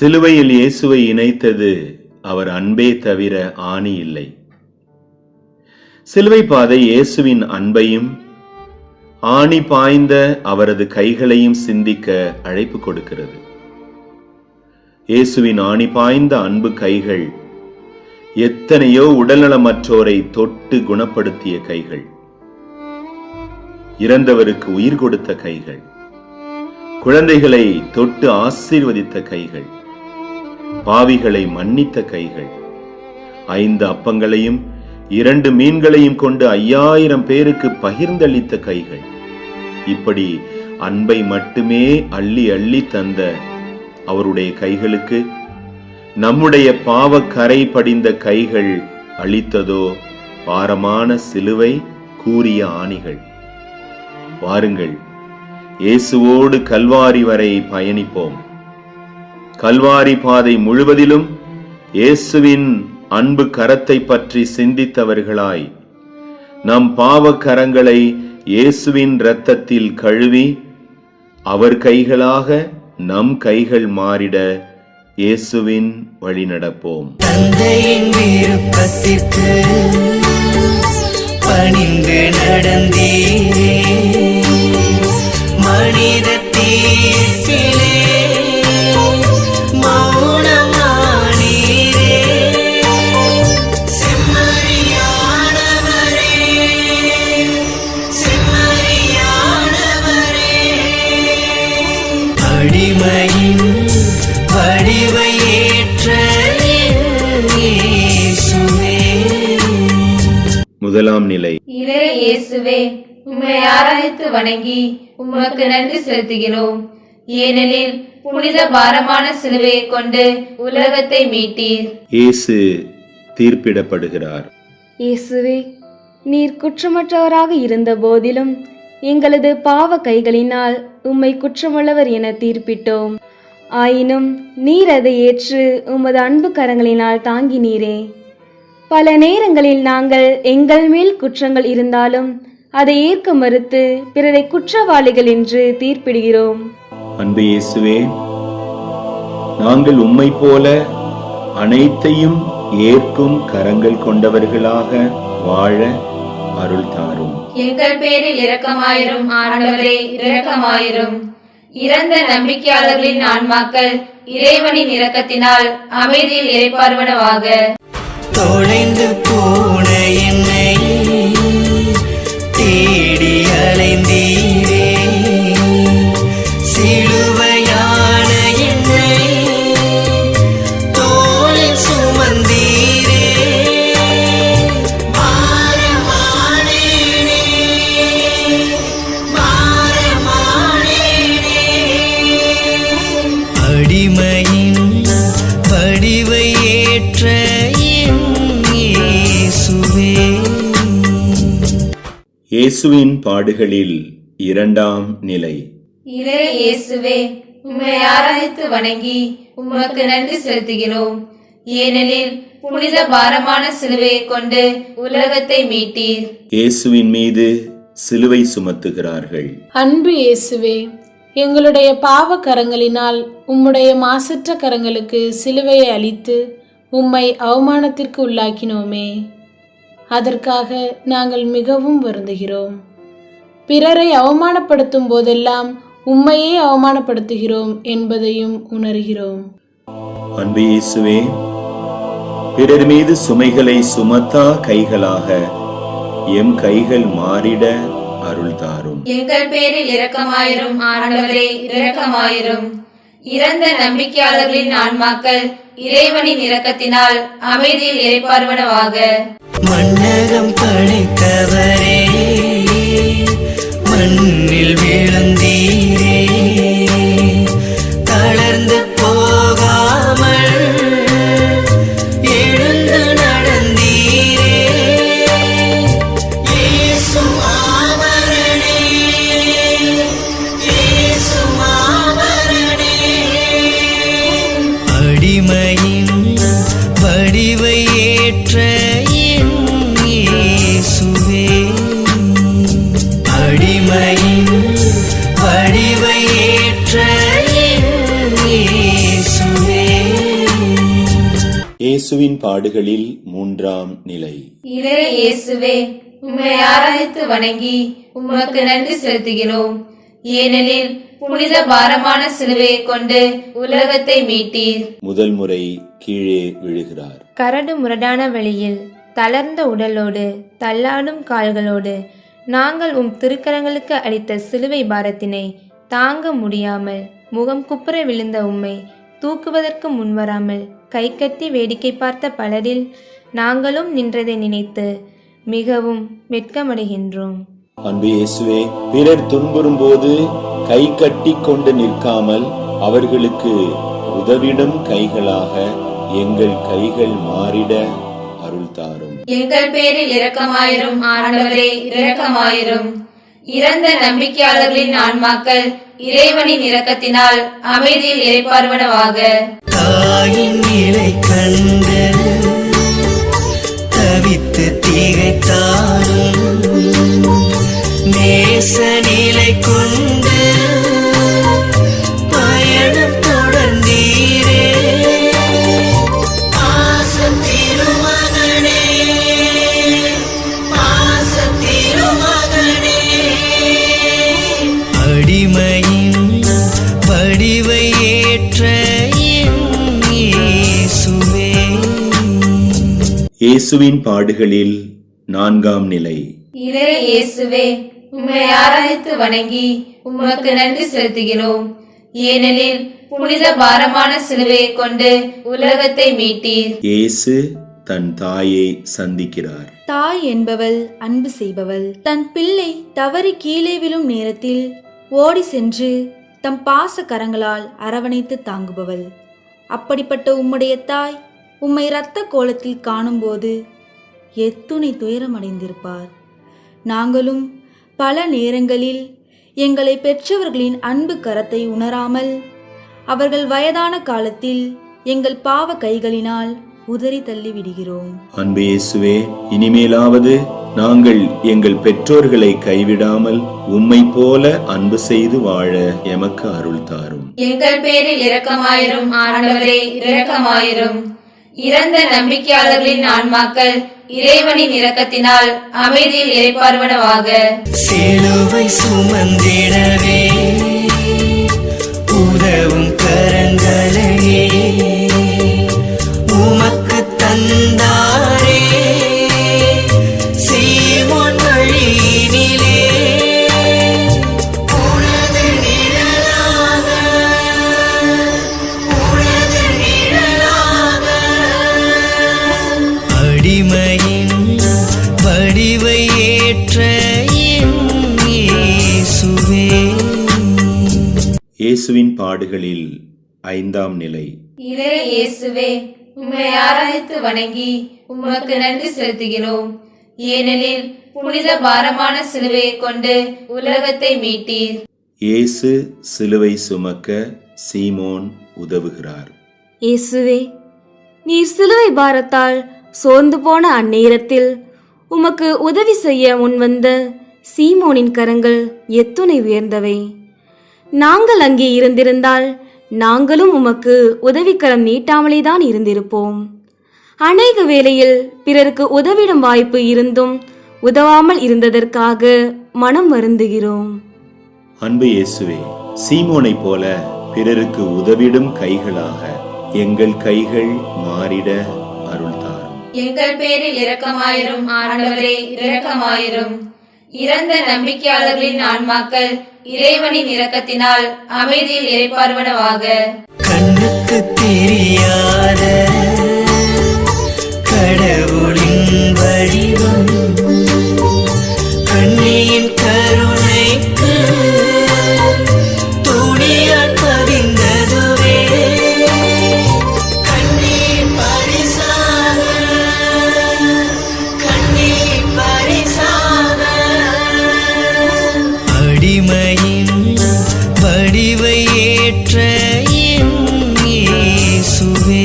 சிலுவையில் இயேசுவை இணைத்தது அவர் அன்பே தவிர ஆணி இல்லை. சிலுவை பாதை இயேசுவின் அன்பையும் ஆணி பாய்ந்த அவரது கைகளையும் சிந்திக்க அழைப்பு கொடுக்கிறது. இயேசுவின் ஆணி பாய்ந்த அன்பு கைகள் எத்தனையோ உடல்நலமற்றோரை தொட்டு குணப்படுத்திய கைகள், இறந்தவருக்கு உயிர் கொடுத்த கைகள், குழந்தைகளை தொட்டு ஆசீர்வதித்த கைகள், பாவிகளை மன்னித்த கைகள், 5 அப்பங்களையும் 2 மீன்களையும் கொண்டு 5000 பேருக்கு பகிர்ந்தளித்த கைகள். இப்படி அன்பை மட்டுமே அள்ளி அள்ளி தந்த அவருடைய கைகளுக்கு நம்முடைய பாவ கரை படிந்த கைகள் அளித்ததோ பாரமான சிலுவை, கூரிய ஆணிகள். வாருங்கள், இயேசுவோடு கல்வாரி வரை பயணிப்போம். கல்வாரி பாதை முழுவதிலும் இயேசுவின் அன்பு கரத்தை பற்றி சிந்தித்தவர்களாய் நம் பாவ கரங்களை இயேசுவின் இரத்தத்தில் கழுவி அவர் கைகளாக நம் கைகள் மாறிட இயேசுவின் வழி நடப்போம். தந்தையின் விருப்பத்திற்கு பணிந்து நடந்தீரே, மனித தீர்ப்பிலே மௌனமானீரே. செம்மறியானவரே, செம்மறியானவரே, அடிமையின் வடிவை ஏற்ற இயேசுவே. முதலாம் நிலை. இயேசுவே, உம்மை ஆராதித்து வணங்கி உமக்கு நன்றி செலுத்துகிறோம். ஏனெனில் புனித பாரமான சிலுவையை கொண்டு உலகத்தை மீட்டீர். இயேசு தீர்ப்பிடப்படுகிறார். இயேசுவே, நீர் குற்றமற்றவராக இருந்த போதிலும் எங்களது பாவ கைகளினால் உம்மை குற்றமுள்ளவர் என தீர்ப்பிட்டோம். ஆயினும் நீர் அதை ஏற்று உமது அன்பு கரங்களினால் தாங்கினீரே. பல நேரங்களில் நாங்கள் எங்கள் மேல் குற்றங்கள் இருந்தாலும் அதை ஏற்க மறுத்து பிறரை குற்றவாளிகள் என்று தீர்ப்பிடுகிறோம். அன்பு இயேசுவே, நாங்கள் உம்மை போல அனைத்தையும் ஏற்கும் கரங்கள் கொண்டவர்களாக வாழ அருள் தாரும். எங்கள் பேரில் இரக்கமாயிரும் ஆண்டவரே, இரக்கமாயிரும். இறந்த நம்பிக்கையாளர்களின் ஆன்மாக்கள் இறைவனின் இரக்கத்தினால் அமைதியில் இறைப்பார்வனவாக. தொலைந்து போன என்னை தேடி அலைந்தீரே, சிலுவையான என்னை தோளில் சுமந்தீரே. பாரமானேனே, பாரமானேனே, அடிமையின் வடிவை ஏற்ற இயேசுவின் பாடுகளில் 2ஆம் நிலை. இயேசுவே, உம்மை ஆராதித்து வணங்கி உமக்கு நன்றி செலுத்துகிறோம். ஏனெனில் புனித பாரமான சிலுவையை கொண்டு உலகத்தை மீட்டீர். இயேசுவின் மீது சிலுவை சுமத்துகிறார்கள். அன்பு இயேசுவே, எங்களுடைய பாவ கரங்களினால் உம்முடைய மாசற்ற கரங்களுக்கு சிலுவையை அளித்து உம்மை அவமானத்திற்கு உள்ளாக்கினோமே. அதற்காக நாங்கள் மிகவும் வருந்துகிறோம். பிறரை அவமானப்படுத்தும் போதெல்லாம் உம்மையே அவமானப்படுத்துகிறோம் என்பதையும் உணர்கிறோம். அன்பு இயேசுவே, பிறர் மீது சுமைகளை சுமத்தா கைகளாக எம் கைகள் மாறிட அருள் தாரும். எங்கள் பேரில் இரக்கமாயிரும் ஆண்டவரே, இரக்கமாயிரும். இறந்த நம்பிக்கையாளர்களின் ஆன்மாக்கள் இறைவனின் இரக்கத்தினால் அமைதியில் இறைப்பார்வனவாக. மன்னகம் படைத்தவரே, மண்ணில் விழுந்தீரே, தளர்ந்து போகாமல் எழுந்து நடந்தீரே. இயேசு ஆவரணே, இயேசு ஆவரணே, அடிமையின் வடிவை ஏற்ற இயேசுவே, அடிமையின் இயேசுவின் பாடுகளில் மூன்றாம் நிலை. இளைய இயேசுவே, உம்மை ஆராதித்து வணங்கி உமக்கு நன்றி செலுத்துகிறோம். ஏனெனில் புனித பாரமான சிலுவையை கொண்டு உலகத்தை மீட்டீர். முதல் முறை கீழே விழுகிறார். கரடு முரடான வழியில் தளர்ந்த உடலோடு தள்ளாடும் கால்களோடு நாங்கள் உம் திருக்கரங்களுக்கு அளித்த சிலுவை பாரத்தினை தாங்க முடியாமல் முகம் குப்புற விழுந்த உம்மை தூக்குவதற்கு முன்வராமல் கை கட்டி வேடிக்கை பார்த்த பலரில் நாங்களும் நின்றதை நினைத்து மிகவும் வெட்கமடைகின்றோம். அன்பு இயேசுவே, பிறர் துன்புறும் போது கை கட்டி கொண்டு நிற்காமல் அவர்களுக்கு உதவிடும் கைகளாக எங்கள் கைகள் மாறிட அருள் தாரும். எங்கள் பேரில் இரக்கமாயிரும் ஆண்டவரே, இரக்கமாயிரும். இறந்த நம்பிக்கையாளர்களின் ஆன்மாக்கள் இறைவனின் இரக்கத்தினால் அமைதியில் இறைப்பார்வனவாக. தாயின் நிலை கண்டு தவித்து திகைத்தாலும் நேச நிலை கொண்டு பயணம் தொடர்ந்தீரே. பாசத் திருமகனே, பாசத் திருமகனே, அடிமையின் வடிவை ஏற்ற என் இயேசுவே. இயேசுவின் பாடுகளில் நான்காம் நிலை. இளைய இயேசுவே, உம்மை ஆராதித்து வணங்கி உமக்கு நன்றி செலுத்துகிறோம். ஏனெனில் புனித பாரமான சிலுவையை கொண்டு உலகத்தை மீட்டீர். இயேசு தன் தாயை சந்திக்கிறார். தாய் என்பவள் அன்பு செய்பவள். தன் பிள்ளை தவறி கீழே விழும் நேரத்தில் ஓடி சென்று தம் பாச கரங்களால் அரவணைத்து தாங்குபவள். அப்படிப்பட்ட உம்முடைய தாய் உம்மை இரத்த கோலத்தில் காணும்போது எத்துணை துயரமடைந்திருப்பார். நாங்களும் பல நேரங்களில் எங்களை பெற்றவர்களின் அன்பு கரத்தை உணராமல் அவர்கள் வயதான காலத்தில் எங்கள் பாவ கைகளினால் உதறி தள்ளி விடுகிறோம். அன்பு இயேசுவே, இனிமேலாவது நாங்கள் எங்கள் பெற்றோர்களை கைவிடாமல் உம்மை போல அன்பு செய்து வாழ எமக்கு அருள் தாரும். எங்கள் பேரில் இரக்கமாயிரும் ஆண்டவரே, இரக்கமாயிரும். இறந்த நம்பிக்கையாளர்களின் ஆன்மாக்கள் இறைவனின் இரக்கத்தினால் அமைதியில் இறைப்பார்வனவாக. சிலுவை சுமந்திடவே உதவும் கரங்களையே உமக்கு தந்தாரே. சீமோன் வழியினிலே உனது நிழலாக, உனது நிழலாக அடிமையின் வடிவை ஏற்ற என் இயேசுவே. இயேசுவின் பாடுகளில் ஐந்தாம் நிலை. இளைய இயேசுவே, உம்மை ஆராதித்து வணங்கி உமக்கு நன்றி செலுத்துகிறோம். ஏனெனில் புனித பாரமான சிலுவையை கொண்டு உலகத்தை மீட்டீர். இயேசு சிலுவை சுமக்க சீமோன் உதவுகிறார். இயேசுவே, நீர் சிலுவை பாரத்தால் சோர்ந்து போன அந்நேரத்தில் உமக்கு உதவி செய்ய முன்வந்த சீமோனின் கரங்கள் எத்துணை உயர்ந்தவை. நாங்கள் அங்கே இருந்திருந்தால் நாங்களும் உமக்கு உதவிக்கரம் நீட்டாமலேதான் இருந்திருப்போம். அநேக வேளையில் பிறருக்கு உதவிடும் வாய்ப்பு இருந்தும் உதவாமல் இருந்ததற்காக மனம் வருந்துகிறோம். அன்பு இயேசுவே, சீமோனை போல பிறருக்கு உதவிடும் கைகளாக எங்கள் கைகள் மாறிட அருள் தாரும். எங்கள் பேரில் இரக்கமாயிரும் ஆண்டவரே, இரக்கமாயிரும். இறந்த நம்பிக்கையாளர்களின் ஆன்மாக்கள் இறைவனின் இரக்கத்தினால் அமைதியில் இறைப்பார்வனவாக. கண்ணுக்கு தெரியாத கடவுளின் வடிவம் கண்ணியின் கருணைக்கு துணியால் பதிந்ததுவே. கண்ணீர் பரிசாக, கண்ணீர் பரிசாக அடிமையின் வடிவை ஏற்ற என் இயேசுவே.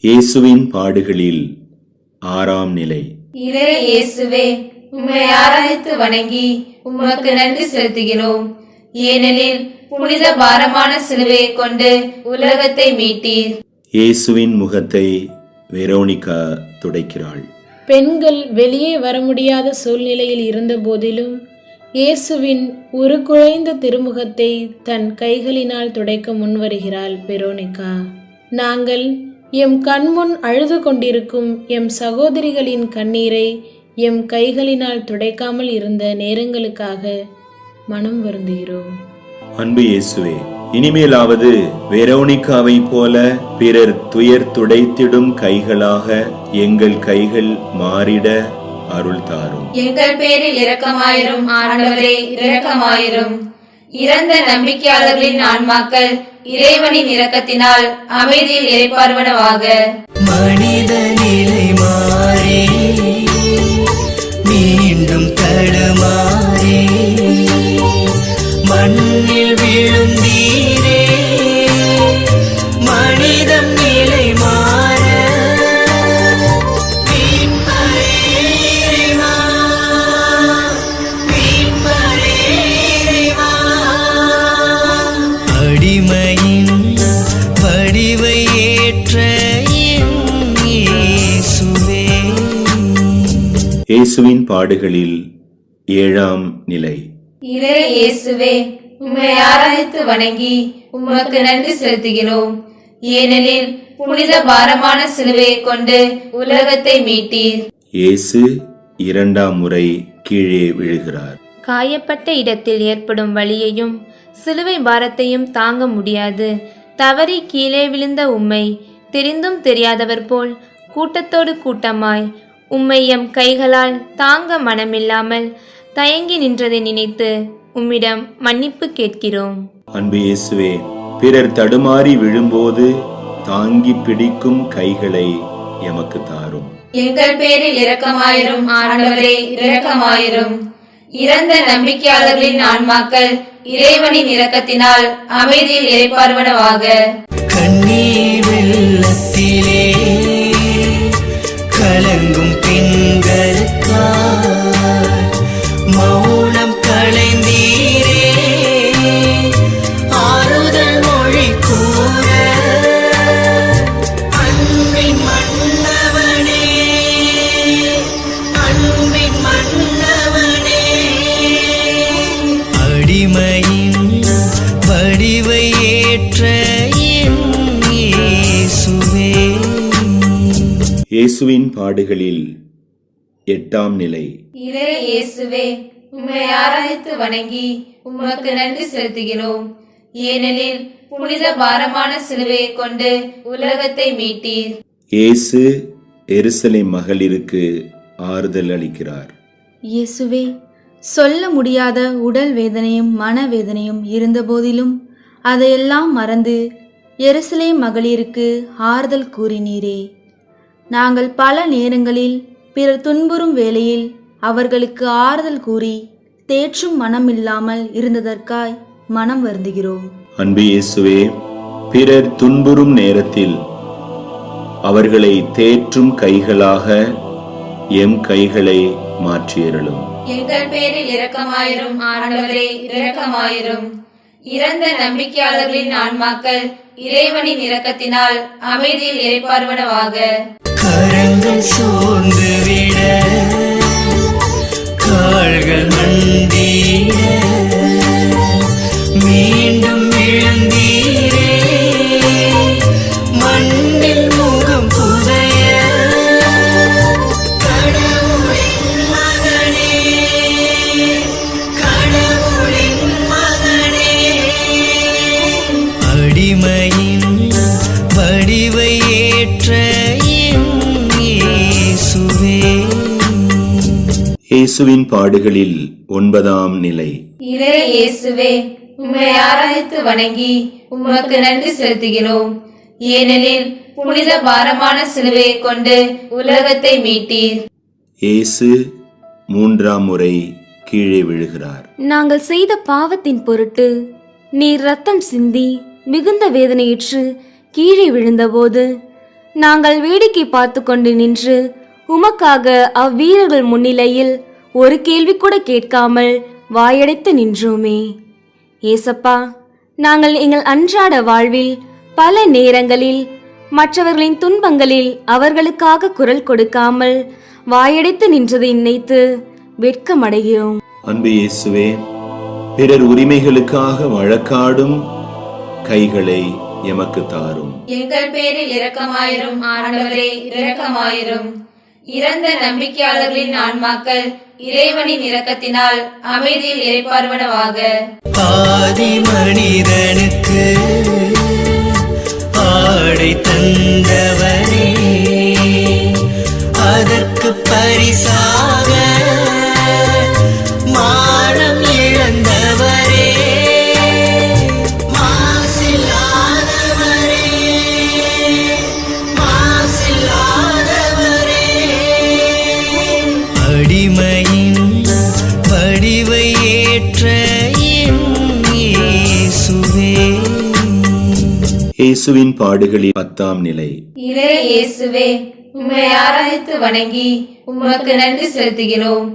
இயேசுவின் பாடுகளில் ஆறாம் நிலை. இளைய இயேசுவே, உம்மை ஆராதித்து வணங்கி உமக்கு நன்றி செலுத்துகிறோம். ஏனெனில் புனித பாரமான சிலுவையை கொண்டு உலகத்தை மீட்டீர். இயேசுவின் முகத்தை வெரோனிகா துடைக்கிறாள். பெண்கள் வெளியே வர முடியாத சூழ்நிலையில் இருந்த போதிலும் இயேசுவின் உருக்குலைந்த திருமுகத்தை தன் கைகளினால் துடைக்க முன்வருகிறாள் வெரோனிகா. நாங்கள் எம் கண்முன் அழுது கொண்டிருக்கும் எம் சகோதரிகளின் கண்ணீரை எம் கைகளினால் துடைக்காமல் இருந்த நேரங்களுக்காக மனம் வருந்துகிறோம். அன்பு இயேசுவே, இனிமேலாவது வெரோனிகாவை போல பிறர் துயர் துடைத்திடும் கைகளாக எங்கள் கைகள் மாறிட அருள் தாரும். எங்கள் பேரில் இரக்கமாயிரும் ஆண்டவரே, இரக்கமாயிரும். இறந்த நம்பிக்கையாளர்களின் ஆன்மாக்கள் இறைவனின் இரக்கத்தினால் அமைதியில் இறைப்பார்வனவாக. மனித நிலை மாறி மீண்டும் தடுமாறி மண்ணில் விழுந்தீரே, மனிதம் நிலை மாற மீட்பரேவா, மீட்பரேவா. அடிமையின் வடிவை ஏற்ற என் இயேசுவே. இயேசுவின் பாடுகளில் 7ஆம் நிலை. இறை இயேசுவே, உம்மை ஆராதித்து வணங்கி உமக்கு நன்றி செலுத்துகிறோம். ஏனெனில் புனித பாரமான சிலுவையை கொண்டு உலகத்தை மீட்டீர். இயேசு 2ஆம் முறை கீழே விழுகிறார். காயப்பட்ட இடத்தில் ஏற்படும் வலியையும் சிலுவை பாரத்தையும் தாங்க முடியாது. தவறி கீழே விழுந்த உம்மை தெரிந்தும் தெரியாதவர் போல் கூட்டத்தோடு கூட்டமாய் உம்மை எம் கைகளால் தாங்க மனமில்லாமல் தயங்கி நின்றதை நினைத்து உம்மிடம் மன்னிப்பு கேட்கிறோம். அன்பு இயேசுவே, பிறர் தடுமாறி விழும்போது தாங்கி பிடிக்கும் கைகளை எமக்கு தாரும். எங்கள் பேரில் இரக்கமாயிரும் ஆண்டவரே, இரக்கமாயிரும். இறந்த நம்பிக்கையாளர்களின் ஆன்மாக்கள் இறைவனின் இரக்கத்தினால் அமைதியில் இறைப்பார்வனவாக. கண்ணீர் வெள்ளத்திலே கலங்கும் பெண்களுக்காய் மௌனம் களைந்தீரே, ஆறுதல் மொழி கூற அன்பின் மன்னவனே, அன்பின் மன்னவனே. அடிமையின் வடிவை ஏற்ற என் இயேசுவே. இயேசுவின் பாடுகளில் 8ஆம் நிலை. இறை இயேசுவே, உம்மை ஆராதித்து வணங்கி உமக்கு நன்றி செலுத்துகிறோம். ஏனெனில் புனித பாரமான சிலுவையை கொண்டு உலகத்தை மீட்டீர். இயேசு எருசலேம் மகளிருக்கு ஆறுதல் அளிக்கிறார். இயேசுவே, சொல்ல முடியாத உடல் வேதனையும் மனவேதனையும் இருந்தபோதிலும் அதையெல்லாம் மறந்து எருசலேம் மகளிருக்கு ஆறுதல் கூறினீரே. நாங்கள் பல நேரங்களில் பிறர் துன்புறும் வேளையில் அவர்களுக்கு ஆறுதல் கூறி தேற்றும் மனமில்லாமல் இருந்ததற்காய் மனம் வருந்துகிறோம். அன்பு இயேசுவே, பிறர் துன்புறும் நேரத்தில் அவர்களை தேற்றும் கைகளாக எம் கைகளை மாற்றியருளும். எங்கள் பேரில் இரக்கமாயிரும் ஆண்டவரே, இரக்கமாயிரும். இறந்த நம்பிக்கையாளர்களின் ஆன்மாக்கள் இறைவனின் இரக்கத்தினால் அமைதியில் இறைப்பார்வனவாக. கரங்கள் சோர்ந்து விட கால்கள் மண்டிட மீண்டும் விழுந்தீரே, மண்ணில் முகம் புதைய கடவுளின் மகனே, கடவுளின் மகனே. அடிமையின் வடிவை ஏற்ற என் இயேசுவே. இயேசுவின் பாடுகளில் 9ஆம் நிலை. இறை இயேசுவே, உம்மை ஆராதித்து வணங்கி உமக்கு நன்றி செலுத்துகிறோம். ஏனெனில் புனித பாரமான சிலுவையை கொண்டு உலகத்தை மீட்டீர். இயேசு 3ஆம் முறை கீழே விழுகிறார். நாங்கள் செய்த பாவத்தின் பொருட்டு நீர் ரத்தம் சிந்தி மிகுந்த வேதனையுற்று கீழே விழுந்தபோது நாங்கள் வேடிக்கை பார்த்து கொண்டு நின்று உமக்காக அவ்வீரர்கள் முன்னிலையில் ஒரு கேள்வி கூட கேட்காமல் வாயடைத்து நின்றோமே. ஏசப்பா, நாங்கள் எங்கள் அன்றாட வாழ்வில் பல நேரங்களில் மற்றவர்களின் துன்பங்களில் அவர்களுக்காக குரல் கொடுக்காமல் வாயடைத்து நின்றதை நினைத்து வெட்கமடைகிறோம். அன்பு இயேசுவே, பிறர் உரிமைகளுக்காக வழக்காடும் கைகளை எமக்கு தாரும். எங்கள் பேரில் இரக்கமாயிரும் ஆண்டவரே, இரக்கமாயிரும். இறந்த நம்பிக்கையாளர்களின் ஆன்மாக்கள் இறைவனின் இரக்கத்தினால் அமைதியில் இறைப்பார்வனவாக. ஆதி மனிதனுக்கு ஆடை தந்தவரே, அதற்கு பரிசாக மானம் இழந்தவரே, மாசில்லாதவரே, மாசில்லாதவரே, அடிமையின் வடிவை ஏற்ற என் இயேசுவே. இயேசுவின் பாடுகளில் 10ஆம் நிலை. இறை இயேசுவே, உம்மை ஆராதித்து வணங்கி உமக்கு நன்றி செலுத்துகிறோம்.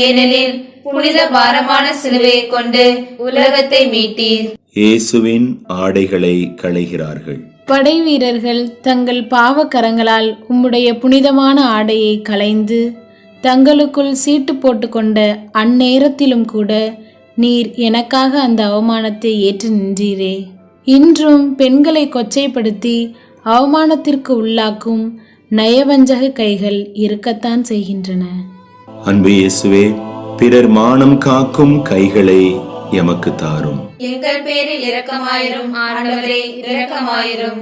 ஏனெனில் புனித பாரமான சிலுவையை கொண்டு உலகத்தை மீட்டீர். இயேசுவின் ஆடைகளை களைகிறார்கள். படை வீரர்கள் தங்கள் பாவக்கரங்களால் உம்முடைய புனிதமான ஆடையை களைந்து தங்களுக்குள் சீட்டு போட்டுக்கொண்ட அந்நேரத்திலும் கூட நீர் எனக்காக அந்த அவமானத்தை ஏற்று நின்றீரே. இன்றும் பெண்களை கொச்சைப்படுத்தி அவமானத்திற்கு உள்ளாக்கும் நயவஞ்சக கைகள் இருக்கத்தான் செய்கின்றன. அன்பு இயேசுவே, பிறர் மானம் காக்கும் கைகளை எமக்கு தாரும். எங்கள் பேரில் இரக்கமாயிரும் ஆண்டவரே, இரக்கமாயிரும்.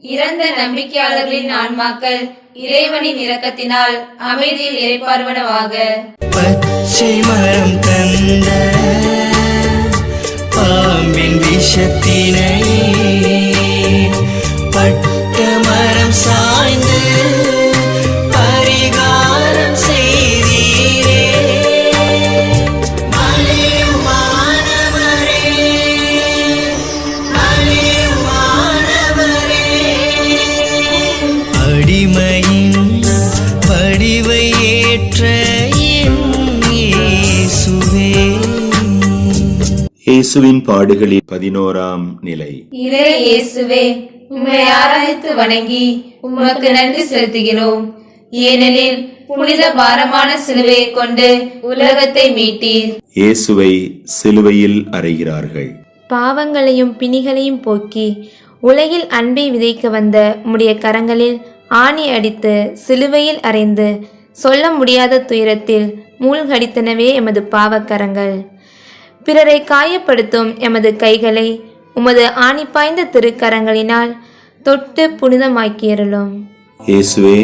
இறந்த நம்பிக்கையாளர்களின் ஆன்மாக்கள் இறைவனின் இரக்கத்தினால் அமைதியில் இறைப்பார்வனவாக. பச்சை மரம் தந்த பாம்பின் விஷத்தினை பட்ட மரம் சாய்ந்து பரிகாரம் செய்தீரே. மலையுமானவரே, மலையுமானவரே, அடிமையின் வடிவை ஏற்ற என் இயேசுவே. இயேசுவின் பாடுகளில் 11ஆம் நிலை. இறை இயேசுவே, உம்மை ஆராதித்து வணங்கி உமக்கு நன்றி செலுத்துகிறோம். ஏனெனில் புனித பாரமான சிலுவையை கொண்டு உலகத்தை மீட்டீர். இயேசுவை சிலுவையில் அறைகிறார்கள். பாவங்களையும் பிணிகளையும் போக்கி உலகில் அன்பை விதைக்க வந்த உம்முடைய கரங்களில் ஆணி அடித்து சிலுவையில் அறைந்து சொல்ல முடியாத துயரத்தில் மூழ்கடித்தனவே எமது பாவக்கரங்கள். பிறரை காயப்படுத்தும் எமது கைகளை உமது ஆணி பாய்ந்த திருக்கரங்களினால் தொட்டு புனிதமாக்கியருளும். இயேசுவே,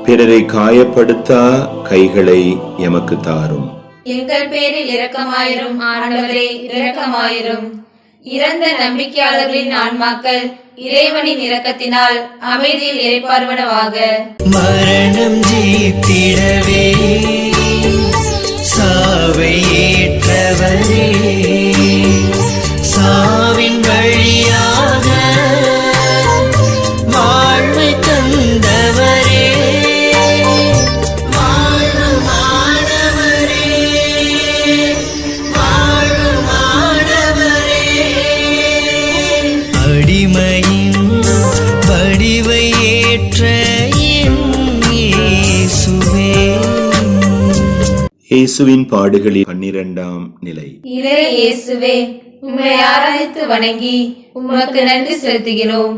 பிறரை காயப்படுத்தா கைகளை எமக்கு தாரும். எங்கள் பேரில் இரக்கமாயிரும் ஆண்டவரே, இரக்கமாயிரும். இறந்த நம்பிக்கையாளர்களின் ஆன்மாக்கள் இறைவனின் இரக்கத்தினால் அமைதியில் இறைப்பார்வனவாக. மரணம் ஜெயித்திடவே சாவை ஏற்றவரே, சாவின் வழியாக வாழ்வை தந்தவரே, வாழுமானவரே, வாழுமானவரே, அடிமையின் வடிவை ஏற்ற என் இயேசுவே. இயேசுவின் பாடுகளில் 12ஆம் நிலை. இறை இயேசுவே, உம்மை ஆராதித்து வணங்கி உமக்கு நன்றி செலுத்துகிறோம்.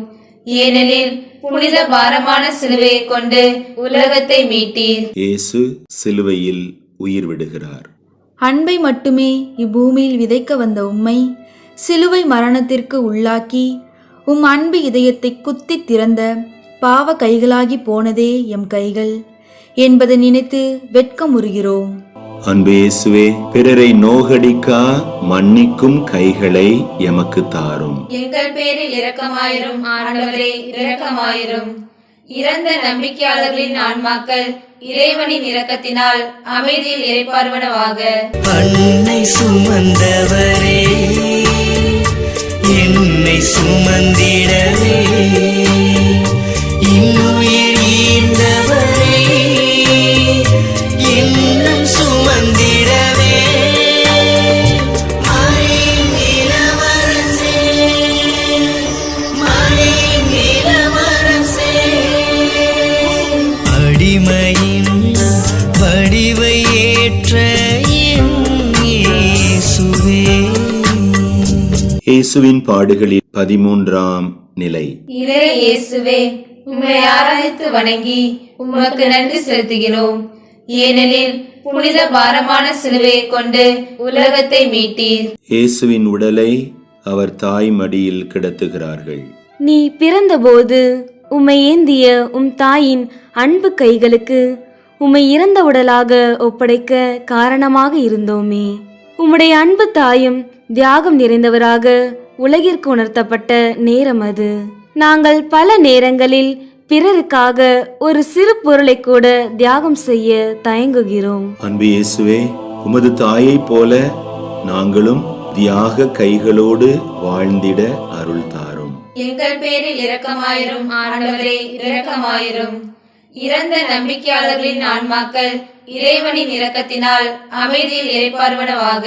ஏனெனில் புனித பாரமான சிலுவையை கொண்டு உலகத்தை மீட்டீர். இயேசு சிலுவையில் உயிர் விடுகிறார். அன்பை மட்டுமே இப்பூமியில் விதைக்க வந்த உம்மை சிலுவை மரணத்திற்கு உள்ளாக்கி உம் அன்பு இதயத்தை குத்தி திறந்த பாவ கைகளாகி போனதே எம் கைகள் என்பதை நினைத்து வெட்கமுறுகிறோம். அன்பு இயேசுவே, பிறரை நோகடிக்கா மன்னிக்கும் கைகளை எமக்கு தாரும். எங்கள் பேரில் இரக்கமாயிரும் ஆண்டவரே, இரக்கமாயிரும். இறந்த நம்பிக்கையாளர்களின் ஆன்மாக்கள் இறைவனின் இரக்கத்தினால் அமைதியில் இறைப்பார்வனவாக. அன்னை சுமந்தவரே, என்னை சுமந்திடவே இன்னுயிர் ஈந்தவரே, இன்னும் சுமந்திடவே மரியின் இளவரசே, மரியின் இளவரசே, இயேசுவின் பாடுகளில் 13ஆம் நிலை. இறை இயேசுவே, உம்மை ஆராதித்து வணங்கி உமக்கு நன்றி செலுத்துகிறோம். ஏனெனில் புனித பாரமான சிலுவையை கொண்டு உலகத்தை மீட்டீர். இயேசுவின் உடலை அவர் தாய் மடியில் கிடத்துகிறார்கள். நீ பிறந்தபோது உம்மை ஏந்திய உம் தாயின் அன்பு கைகளுக்கு உம்மை இறந்த உடலாக ஒப்படைக்க காரணமாக இருந்தோமே. உம்முடைய அன்பு தாயும் தியாகம் நிறைந்தவராக உலகிற்கு உணர்த்தப்பட்ட நேரம் அது. நாங்கள் பல நேரங்களில் பிறருக்காக ஒரு சிறு பொருளை கூட தியாகம் செய்ய தயங்குகிறோம். அன்பு இயேசுவே, உமது தாயை போல நாங்களும் தியாக கைகளோடு வாழ்ந்திட அருள் தாரும். எங்கள் பேரில் இரக்கமாயிரும் ஆண்டவரே, இரக்கமாயிரும். இறந்த நம்பிக்கையாளர்களின் ஆன்மாக்கள் இறைவனின் இரக்கத்தினால் அமைதியில் இறைப்பார்வனவாக.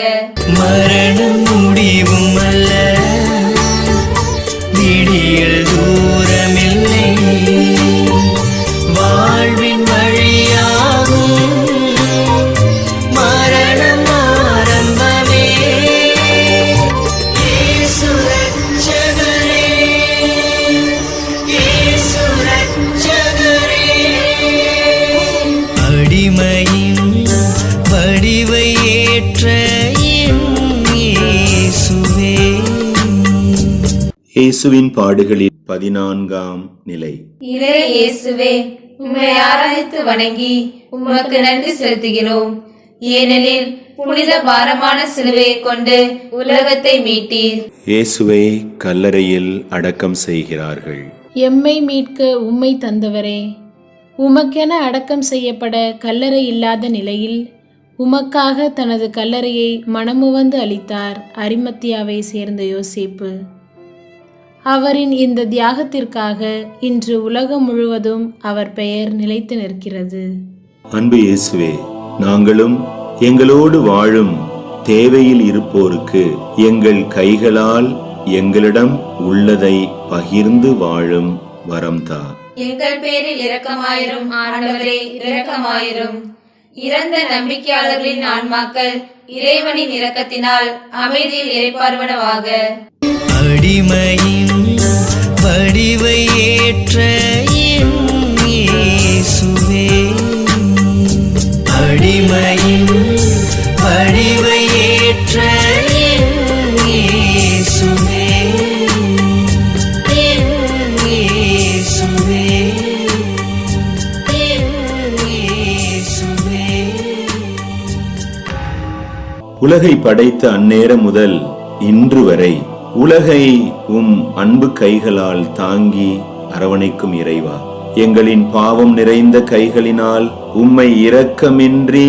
மரணம் முடிவும் அல்ல, விடியல் தூரமில்லை, வாழ்வின் வழியாகும் மரணம் ஆரம்பமே. இயேசு ரட்சகரே, இயேசு ரட்சகரே, அடிமையின் வடிவை ஏற்ற என் இயேசுவே. இயேசுவின் பாடுகளில் 14ஆம் நிலை. இறை இயேசுவே, உம்மை ஆராதித்து வணங்கி உமக்கு நன்றி செலுத்துகிறோம். ஏனெனில் புனித பாரமான சிலுவையை கொண்டு உலகத்தை மீட்டீர். இயேசுவை கல்லறையில் அடக்கம் செய்கிறார்கள். எம்மை மீட்க உம்மை தந்தவரே, உமக்கென அடக்கம் செய்யப்பட கல்லறை இல்லாத நிலையில் உமக்காக தனது கல்லறையை மனமுவந்து அளித்தார் அரிமத்தியாவை சேர்ந்த யோசேப்பு. அவரின் இந்த தியாகத்திற்காக இன்று உலகம் முழுவதும் அவர் பெயர் நிலைத்து நிற்கிறது. அன்பு இயேசுவே, நாங்களும் எங்களோடு வாழும் தேவையில் இருப்போருக்கு எங்கள் கைகளால் எங்களிடம் உள்ளதை பகிர்ந்து வாழும் வரம் தா. எங்கள் பேரில் இரக்கமாயிரும் ஆண்டவரே, இரக்கமாயிரும். இறந்த நம்பிக்கையாளர்களின் ஆன்மாக்கள் இறைவனின் இரக்கத்தினால் அமைதியில் இறைப்பார்வனவாக. அடிமையின் வடிவை ஏற்ற என் இயேசுவே, அடிமையின் வடிவை ஏற்ற என் இயேசுவே, என் இயேசுவே, என் இயேசுவே. உலகை படைத்த அந்நேரம் முதல் இன்று வரை உலகை உம் அன்பு கைகளால் தாங்கி அரவணைக்கும் இறைவா, எங்களின் பாவம் நிறைந்த கைகளினால் உம்மை இரக்கமின்றி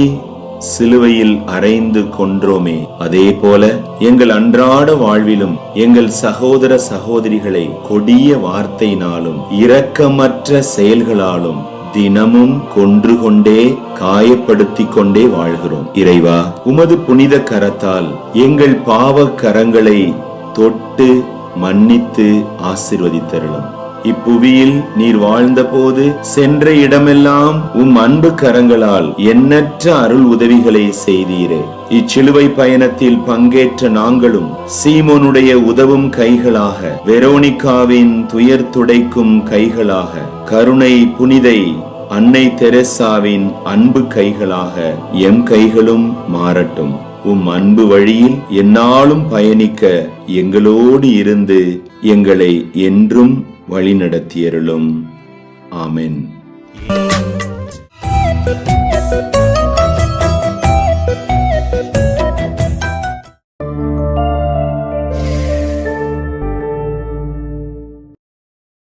சிலுவையில் அறைந்து கொன்றோமே. அதே போல எங்கள் அன்றாட வாழ்விலும் எங்கள் சகோதர சகோதரிகளை கொடிய வார்த்தையினாலும் இரக்கமற்ற செயல்களாலும் தினமும் கொன்று கொண்டே காயப்படுத்திக் கொண்டே வாழ்கிறோம். இறைவா, உமது புனித கரத்தால் எங்கள் பாவ கரங்களை தொட்டு மன்னித்து ஆசீர்வதித்தருளும். இப்புவியில் நீர் வாழ்ந்தபோது சென்ற இடமெல்லாம் உம் அன்பு கரங்களால் எண்ணற்ற அருள் உதவிகளை செய்தீரே. இச்சிலுவை பயணத்தில் பங்கேற்ற நாங்களும் சீமோனுடைய உதவும் கைகளாக, வெரோனிகாவின் துயர் துடைக்கும் கைகளாக, கருணை புனிதை அன்னை தெரேசாவின் அன்பு கைகளாக எம் கைகளும் மாறட்டும். உம் அன்பு வழியில் எந்நாளும் பயணிக்க எங்களோடு இருந்து எங்களை என்றும் வழிநடத்தியருளும். ஆமென்.